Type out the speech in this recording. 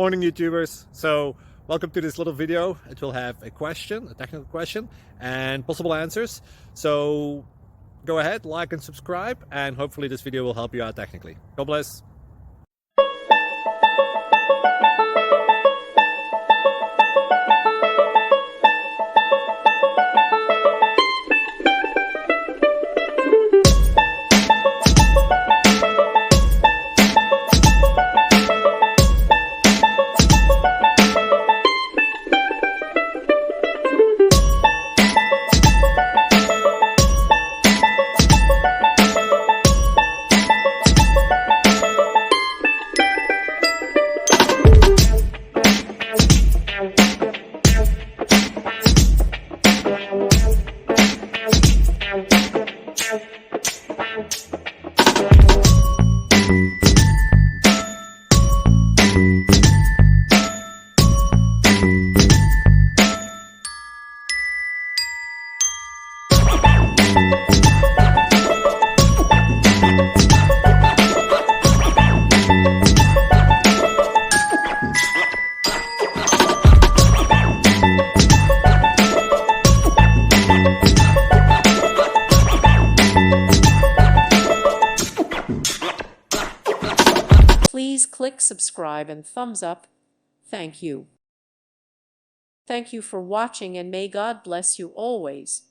Morning YouTubers. So welcome to this little video. It will have a question, a technical question, and possible answers. So go ahead, like and subscribe, and hopefully this video will help you out technically. God bless. Please click subscribe and thumbs up. Thank you. Thank you for watching, and may God bless you always.